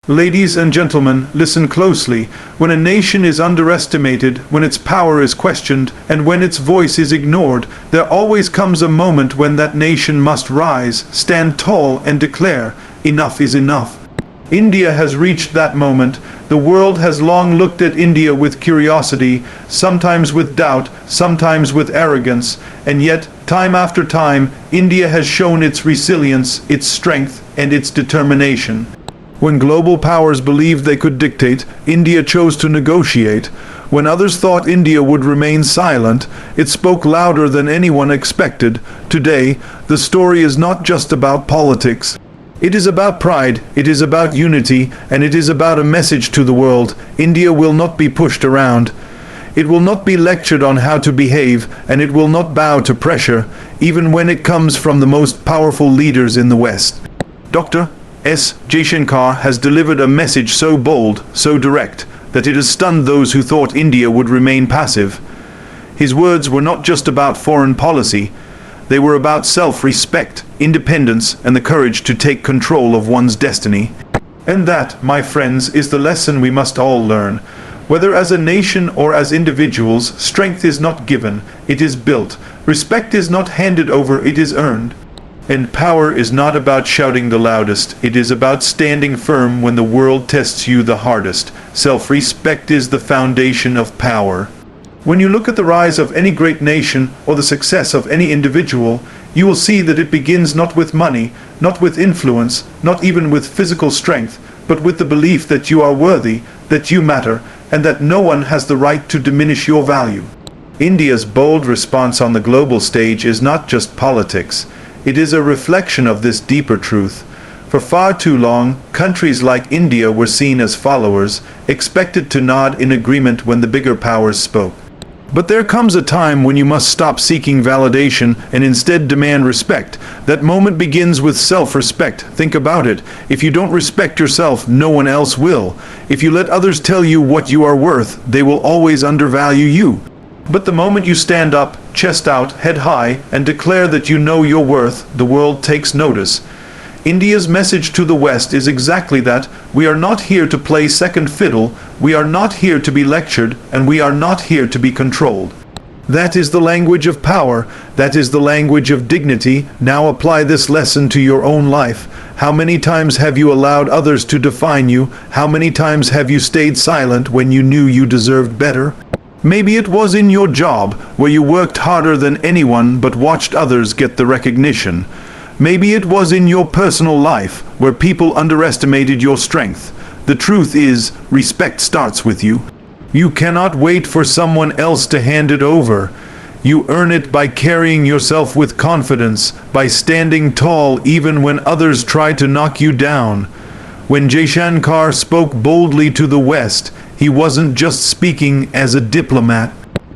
Ladies and gentlemen, listen closely. When a nation is underestimated, when its power is questioned, and when its voice is ignored, there always comes a moment when that nation must rise, stand tall, and declare, "Enough is enough." India has reached that moment. The world has long looked at India with curiosity, sometimes with doubt, sometimes with arrogance, and yet, time after time, India has shown its resilience, its strength, and its determination. When global powers believed they could dictate, India chose to negotiate. When others thought India would remain silent, it spoke louder than anyone expected. Today, the story is not just about politics. It is about pride, it is about unity, and it is about a message to the world. India will not be pushed around. It will not be lectured on how to behave, and it will not bow to pressure, even when it comes from the most powerful leaders in the West. Dr. S. Jaishankar has delivered a message so bold, so direct, that it has stunned those who thought India would remain passive. His words were not just about foreign policy, they were about self-respect, independence, and the courage to take control of one's destiny. And that, my friends, is the lesson we must all learn. Whether as a nation or as individuals, strength is not given, it is built. Respect is not handed over, it is earned. And power is not about shouting the loudest, it is about standing firm when the world tests you the hardest. Self-respect is the foundation of power. When you look at the rise of any great nation or the success of any individual, you will see that it begins not with money, not with influence, not even with physical strength, but with the belief that you are worthy, that you matter, and that no one has the right to diminish your value. India's bold response on the global stage is not just politics. It is a reflection of this deeper truth. For far too long, countries like India were seen as followers, expected to nod in agreement when the bigger powers spoke. But there comes a time when you must stop seeking validation and instead demand respect. That moment begins with self-respect. Think about it. If you don't respect yourself, no one else will. If you let others tell you what you are worth, they will always undervalue you. But the moment you stand up, chest out, head high, and declare that you know your worth, the world takes notice. India's message to the West is exactly that. We are not here to play second fiddle, we are not here to be lectured, and we are not here to be controlled. That is the language of power, that is the language of dignity. Now apply this lesson to your own life. How many times have you allowed others to define you? How many times have you stayed silent when you knew you deserved better? Maybe it was in your job, where you worked harder than anyone but watched others get the recognition. Maybe it was in your personal life, where people underestimated your strength. The truth is, respect starts with you. You cannot wait for someone else to hand it over. You earn it by carrying yourself with confidence, by standing tall even when others try to knock you down. When Jaishankar spoke boldly to the West, he wasn't just speaking as a diplomat.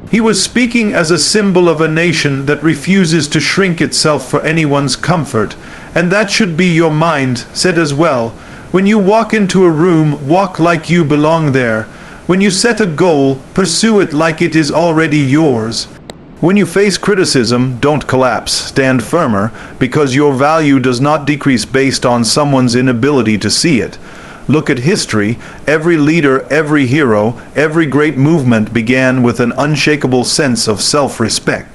He was speaking as a symbol of a nation that refuses to shrink itself for anyone's comfort. And that should be your mindset as well. When you walk into a room, walk like you belong there. When you set a goal, pursue it like it is already yours. When you face criticism, don't collapse, stand firmer, because your value does not decrease based on someone's inability to see it. Look at history. Every leader, every hero, every great movement began with an unshakable sense of self-respect.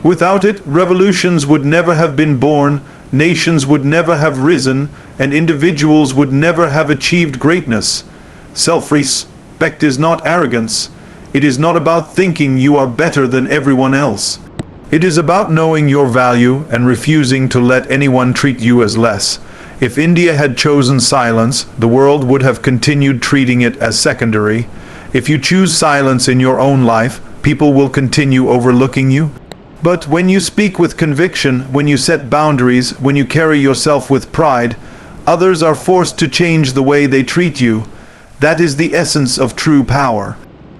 Without it, revolutions would never have been born, nations would never have risen, and individuals would never have achieved greatness. Self-respect is not arrogance. It is not about thinking you are better than everyone else. It is about knowing your value and refusing to let anyone treat you as less. If India had chosen silence, the world would have continued treating it as secondary. If you choose silence in your own life, people will continue overlooking you. But when you speak with conviction, when you set boundaries, when you carry yourself with pride, others are forced to change the way they treat you. That is the essence of true power.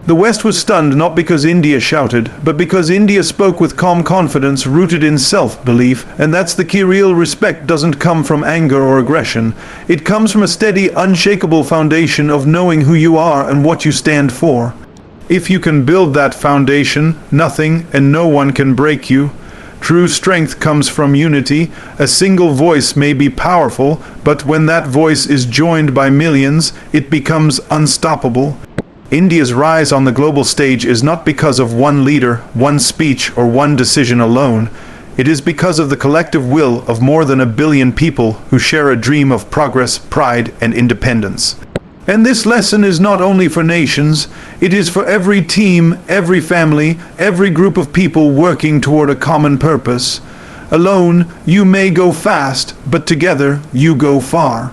The West was stunned not because India shouted, but because India spoke with calm confidence rooted in self-belief, and that's the key. Real respect doesn't come from anger or aggression. It comes from a steady, unshakable foundation of knowing who you are and what you stand for. If you can build that foundation, nothing and no one can break you. True strength comes from unity. A single voice may be powerful, but when that voice is joined by millions, it becomes unstoppable. India's rise on the global stage is not because of one leader, one speech, or one decision alone. It is because of the collective will of more than 1 billion people who share a dream of progress, pride, and independence. And this lesson is not only for nations, it is for every team, every family, every group of people working toward a common purpose. Alone, you may go fast, but together, you go far.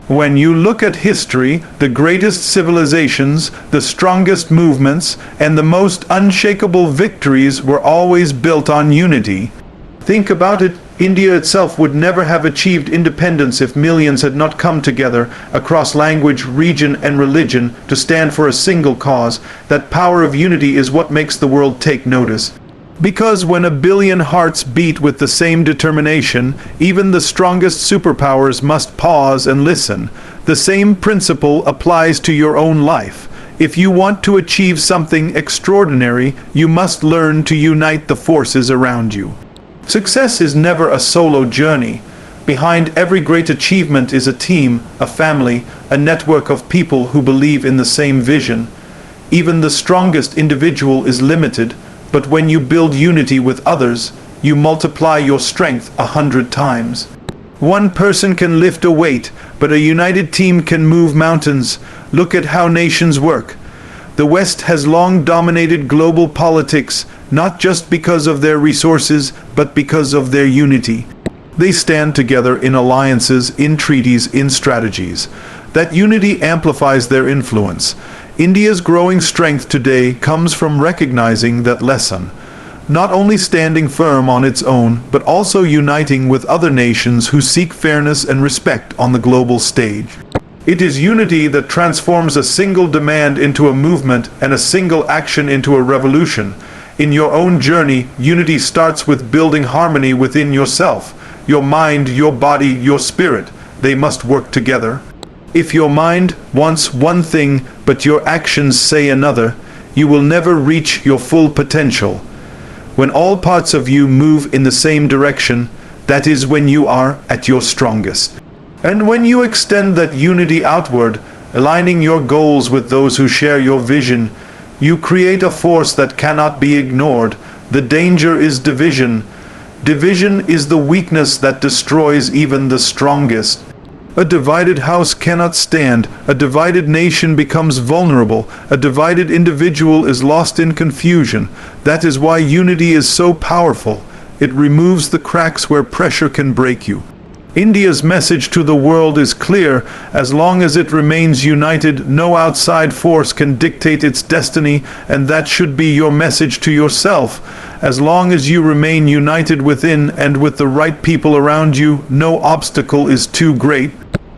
When you look at history, the greatest civilizations, the strongest movements, and the most unshakable victories were always built on unity. Think about it. India itself would never have achieved independence if millions had not come together across language, region, and religion to stand for a single cause. That power of unity is what makes the world take notice. Because when 1 billion hearts beat with the same determination, even the strongest superpowers must pause and listen. The same principle applies to your own life. If you want to achieve something extraordinary, you must learn to unite the forces around you. Success is never a solo journey. Behind every great achievement is a team, a family, a network of people who believe in the same vision. Even the strongest individual is limited, but when you build unity with others, you multiply your strength 100 times. One person can lift a weight, but a united team can move mountains. Look at how nations work. The West has long dominated global politics, not just because of their resources, but because of their unity. They stand together in alliances, in treaties, in strategies. That unity amplifies their influence. India's growing strength today comes from recognizing that lesson. Not only standing firm on its own, but also uniting with other nations who seek fairness and respect on the global stage. It is unity that transforms a single demand into a movement and a single action into a revolution. In your own journey, unity starts with building harmony within yourself. Your mind, your body, your spirit, they must work together. If your mind wants one thing, but your actions say another, you will never reach your full potential. When all parts of you move in the same direction, that is when you are at your strongest. And when you extend that unity outward, aligning your goals with those who share your vision, you create a force that cannot be ignored. The danger is division. Division is the weakness that destroys even the strongest. A divided house cannot stand. A divided nation becomes vulnerable. A divided individual is lost in confusion. That is why unity is so powerful. It removes the cracks where pressure can break you. India's message to the world is clear. As long as it remains united, no outside force can dictate its destiny, and that should be your message to yourself. As long as you remain united within and with the right people around you, no obstacle is too great.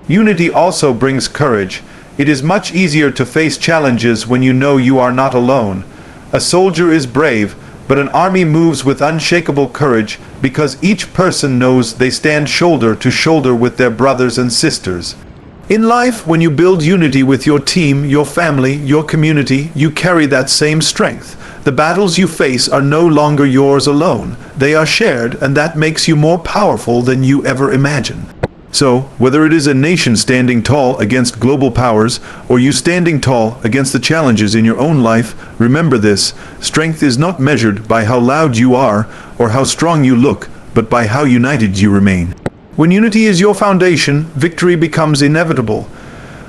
Unity also brings courage. It is much easier to face challenges when you know you are not alone. A soldier is brave, but an army moves with unshakable courage because each person knows they stand shoulder to shoulder with their brothers and sisters. In life, when you build unity with your team, your family, your community, you carry that same strength. The battles you face are no longer yours alone. They are shared, and that makes you more powerful than you ever imagined. So, whether it is a nation standing tall against global powers, or you standing tall against the challenges in your own life, remember this: strength is not measured by how loud you are or how strong you look, but by how united you remain. When unity is your foundation, victory becomes inevitable.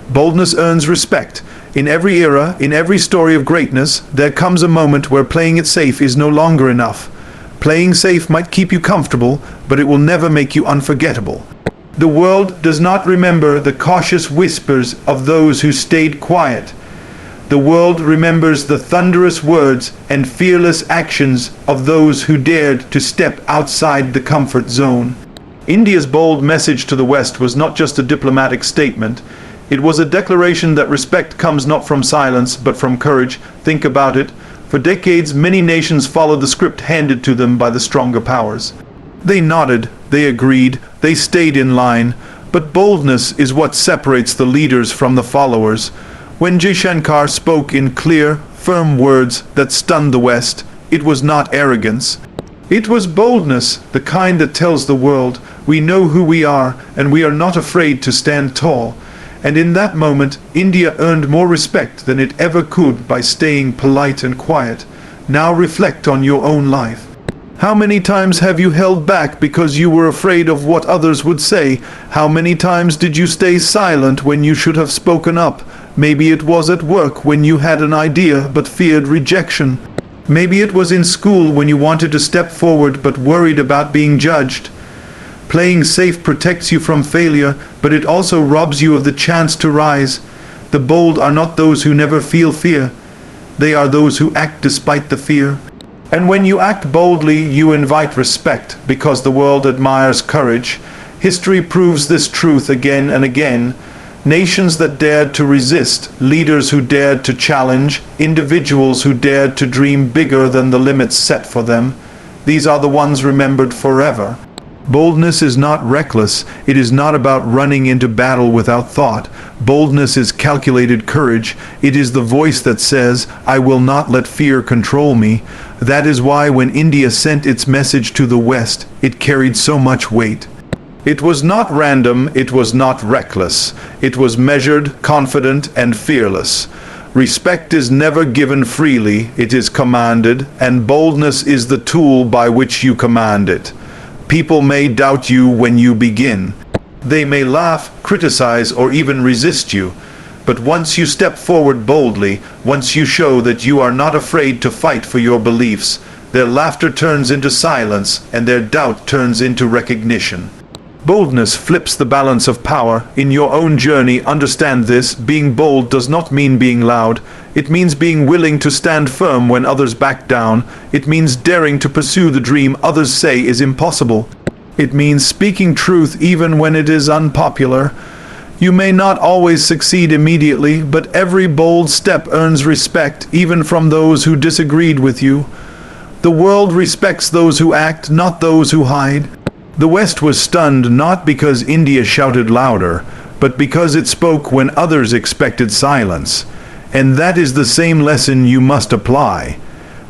Boldness earns respect. In every era, in every story of greatness, there comes a moment where playing it safe is no longer enough. Playing safe might keep you comfortable, but it will never make you unforgettable. The world does not remember the cautious whispers of those who stayed quiet. The world remembers the thunderous words and fearless actions of those who dared to step outside the comfort zone. India's bold message to the West was not just a diplomatic statement. It was a declaration that respect comes not from silence, but from courage. Think about it. For decades, many nations followed the script handed to them by the stronger powers. They nodded, they agreed, they stayed in line, but boldness is what separates the leaders from the followers. When Jaishankar spoke in clear, firm words that stunned the West, it was not arrogance. It was boldness, the kind that tells the world, we know who we are, and we are not afraid to stand tall. And in that moment, India earned more respect than it ever could by staying polite and quiet. Now reflect on your own life. How many times have you held back because you were afraid of what others would say? How many times did you stay silent when you should have spoken up? Maybe it was at work when you had an idea but feared rejection. Maybe it was in school when you wanted to step forward but worried about being judged. Playing safe protects you from failure, but it also robs you of the chance to rise. The bold are not those who never feel fear. They are those who act despite the fear. And when you act boldly, you invite respect, because the world admires courage. History proves this truth again and again. Nations that dared to resist, leaders who dared to challenge, individuals who dared to dream bigger than the limits set for them. These are the ones remembered forever. Boldness is not reckless. It is not about running into battle without thought. Boldness is calculated courage. It is the voice that says, I will not let fear control me. That is why when India sent its message to the West, it carried so much weight. It was not random, it was not reckless. It was measured, confident, and fearless. Respect is never given freely, it is commanded, and boldness is the tool by which you command it. People may doubt you when you begin. They may laugh, criticize, or even resist you. But once you step forward boldly, once you show that you are not afraid to fight for your beliefs, their laughter turns into silence, and their doubt turns into recognition. Boldness flips the balance of power. In your own journey, understand this: being bold does not mean being loud. It means being willing to stand firm when others back down. It means daring to pursue the dream others say is impossible. It means speaking truth even when it is unpopular. You may not always succeed immediately, but every bold step earns respect, even from those who disagreed with you. The world respects those who act, not those who hide. The West was stunned not because India shouted louder, but because it spoke when others expected silence. And that is the same lesson you must apply.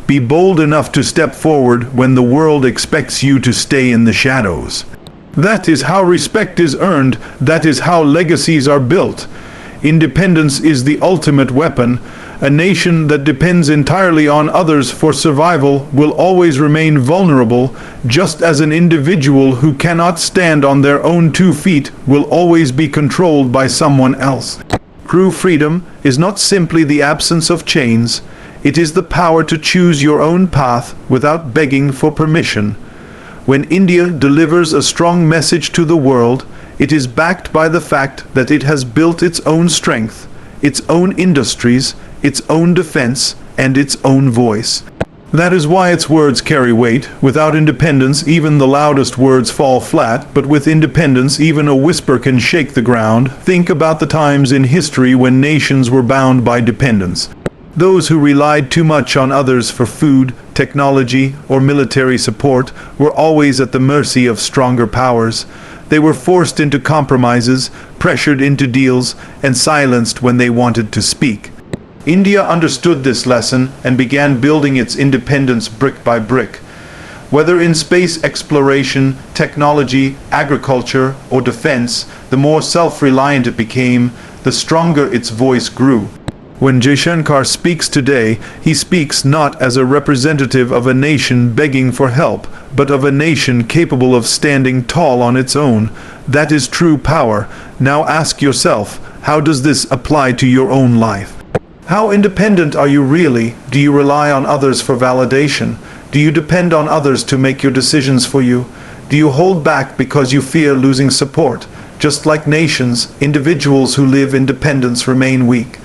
Be bold enough to step forward when the world expects you to stay in the shadows. That is how respect is earned. That is how legacies are built. Independence is the ultimate weapon. A nation that depends entirely on others for survival will always remain vulnerable, just as an individual who cannot stand on their own 2 feet will always be controlled by someone else. True freedom is not simply the absence of chains. It is the power to choose your own path without begging for permission. When India delivers a strong message to the world, it is backed by the fact that it has built its own strength, its own industries, its own defense, and its own voice. That is why its words carry weight. Without independence, even the loudest words fall flat, but with independence, even a whisper can shake the ground. Think about the times in history when nations were bound by dependence. Those who relied too much on others for food, technology, or military support were always at the mercy of stronger powers. They were forced into compromises, pressured into deals, and silenced when they wanted to speak. India understood this lesson and began building its independence brick by brick. Whether in space exploration, technology, agriculture, or defense, the more self-reliant it became, the stronger its voice grew. When Jaishankar speaks today, he speaks not as a representative of a nation begging for help, but of a nation capable of standing tall on its own. That is true power. Now ask yourself, how does this apply to your own life? How independent are you really? Do you rely on others for validation? Do you depend on others to make your decisions for you? Do you hold back because you fear losing support? Just like nations, individuals who live in dependence remain weak.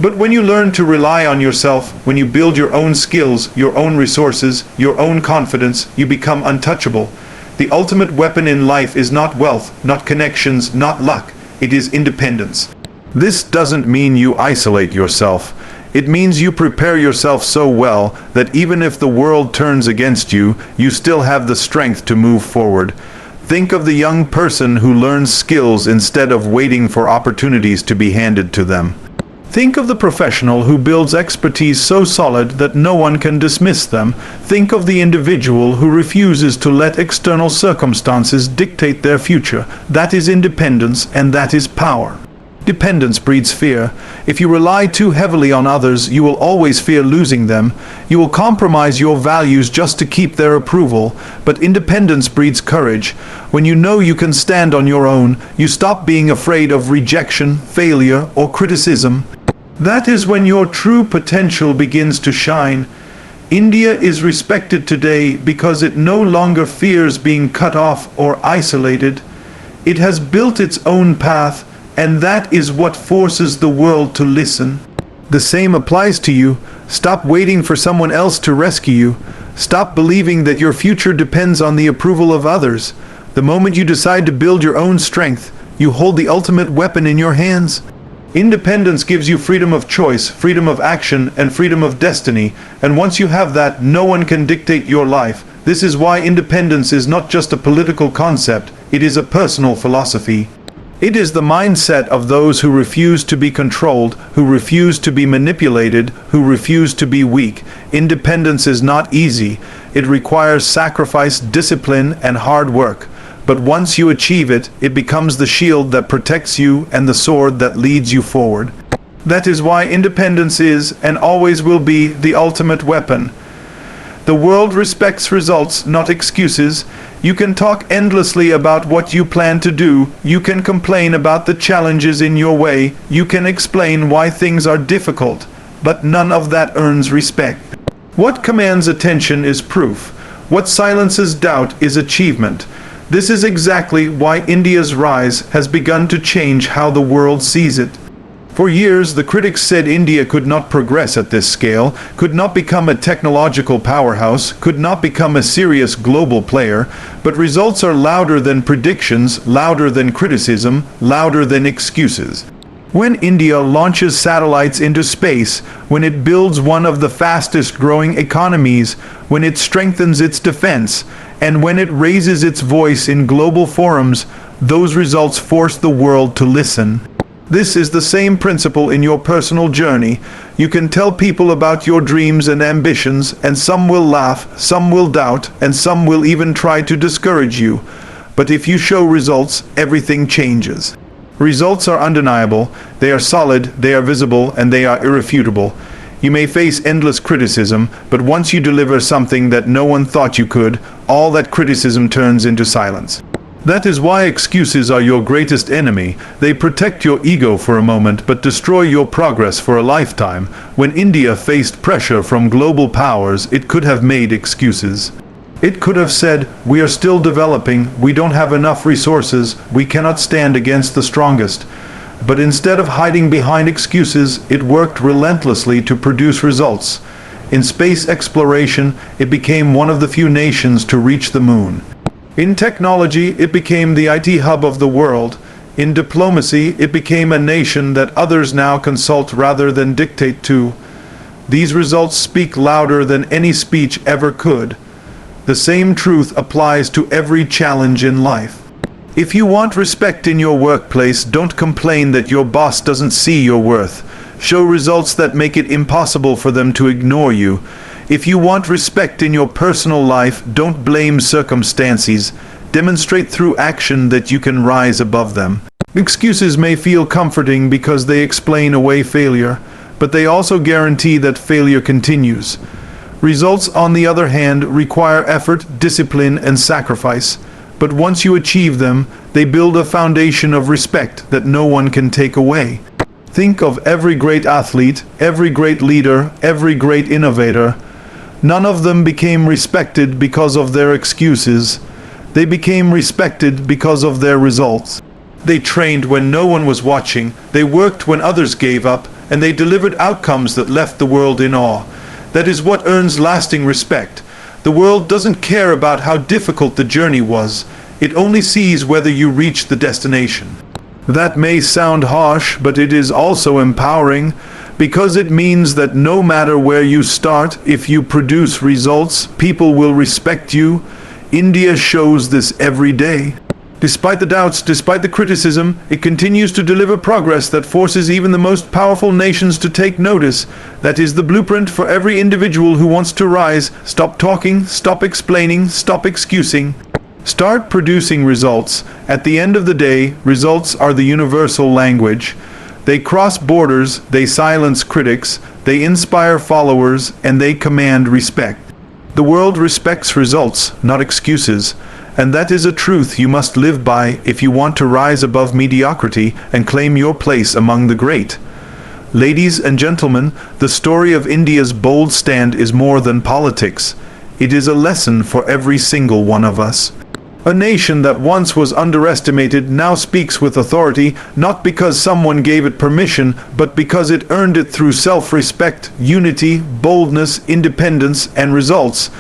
But when you learn to rely on yourself, when you build your own skills, your own resources, your own confidence, you become untouchable. The ultimate weapon in life is not wealth, not connections, not luck. It is independence. This doesn't mean you isolate yourself. It means you prepare yourself so well that even if the world turns against you, you still have the strength to move forward. Think of the young person who learns skills instead of waiting for opportunities to be handed to them. Think of the professional who builds expertise so solid that no one can dismiss them. Think of the individual who refuses to let external circumstances dictate their future. That is independence, and that is power. Dependence breeds fear. If you rely too heavily on others, you will always fear losing them. You will compromise your values just to keep their approval. But independence breeds courage. When you know you can stand on your own, you stop being afraid of rejection, failure, or criticism. That is when your true potential begins to shine. India is respected today because it no longer fears being cut off or isolated. It has built its own path, and that is what forces the world to listen. The same applies to you. Stop waiting for someone else to rescue you. Stop believing that your future depends on the approval of others. The moment you decide to build your own strength, you hold the ultimate weapon in your hands. Independence gives you freedom of choice, freedom of action, and freedom of destiny. And once you have that, no one can dictate your life. This is why independence is not just a political concept, it is a personal philosophy. It is the mindset of those who refuse to be controlled, who refuse to be manipulated, who refuse to be weak. Independence is not easy. It requires sacrifice, discipline, and hard work. But once you achieve it, it becomes the shield that protects you and the sword that leads you forward. That is why independence is, and always will be, the ultimate weapon. The world respects results, not excuses. You can talk endlessly about what you plan to do. You can complain about the challenges in your way. You can explain why things are difficult. But none of that earns respect. What commands attention is proof. What silences doubt is achievement. This is exactly why India's rise has begun to change how the world sees it. For years, the critics said India could not progress at this scale, could not become a technological powerhouse, could not become a serious global player, but results are louder than predictions, louder than criticism, louder than excuses. When India launches satellites into space, when it builds one of the fastest growing economies, when it strengthens its defense, and when it raises its voice in global forums, those results force the world to listen. This is the same principle in your personal journey. You can tell people about your dreams and ambitions, and some will laugh, some will doubt, and some will even try to discourage you. But if you show results, everything changes. Results are undeniable, they are solid, they are visible, and they are irrefutable. You may face endless criticism, but once you deliver something that no one thought you could, all that criticism turns into silence. That is why excuses are your greatest enemy. They protect your ego for a moment, but destroy your progress for a lifetime. When India faced pressure from global powers, it could have made excuses. It could have said, "We are still developing, we don't have enough resources, we cannot stand against the strongest." But instead of hiding behind excuses, it worked relentlessly to produce results. In space exploration, it became one of the few nations to reach the moon. In technology, it became the IT hub of the world. In diplomacy, it became a nation that others now consult rather than dictate to. These results speak louder than any speech ever could. The same truth applies to every challenge in life. If you want respect in your workplace, don't complain that your boss doesn't see your worth. Show results that make it impossible for them to ignore you. If you want respect in your personal life, don't blame circumstances. Demonstrate through action that you can rise above them. Excuses may feel comforting because they explain away failure, but they also guarantee that failure continues. Results, on the other hand, require effort, discipline, and sacrifice. But once you achieve them, they build a foundation of respect that no one can take away. Think of every great athlete, every great leader, every great innovator. None of them became respected because of their excuses. They became respected because of their results. They trained when no one was watching, they worked when others gave up, and they delivered outcomes that left the world in awe. That is what earns lasting respect. The world doesn't care about how difficult the journey was. It only sees whether you reach the destination. That may sound harsh, but it is also empowering, because it means that no matter where you start, if you produce results, people will respect you. India shows this every day. Despite the doubts, despite the criticism, it continues to deliver progress that forces even the most powerful nations to take notice. That is the blueprint for every individual who wants to rise. Stop talking, stop explaining, stop excusing. Start producing results. At the end of the day, results are the universal language. They cross borders, they silence critics, they inspire followers, and they command respect. The world respects results, not excuses. And that is a truth you must live by if you want to rise above mediocrity and claim your place among the great. Ladies and gentlemen, the story of India's bold stand is more than politics. It is a lesson for every single one of us. A nation that once was underestimated now speaks with authority, not because someone gave it permission, but because it earned it through self-respect, unity, boldness, independence, and results.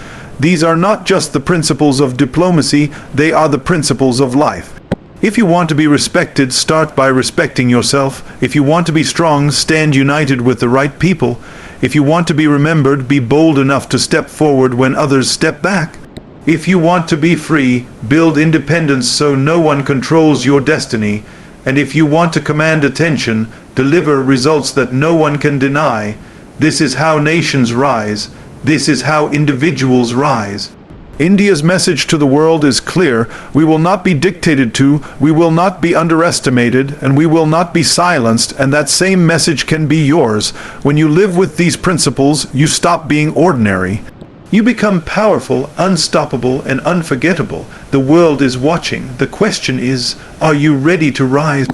These are not just the principles of diplomacy, they are the principles of life. If you want to be respected, start by respecting yourself. If you want to be strong, stand united with the right people. If you want to be remembered, be bold enough to step forward when others step back. If you want to be free, build independence so no one controls your destiny. And if you want to command attention, deliver results that no one can deny. This is how nations rise. This is how individuals rise. India's message to the world is clear. We will not be dictated to, we will not be underestimated, and we will not be silenced, and that same message can be yours. When you live with these principles, you stop being ordinary. You become powerful, unstoppable, and unforgettable. The world is watching. The question is, are you ready to rise?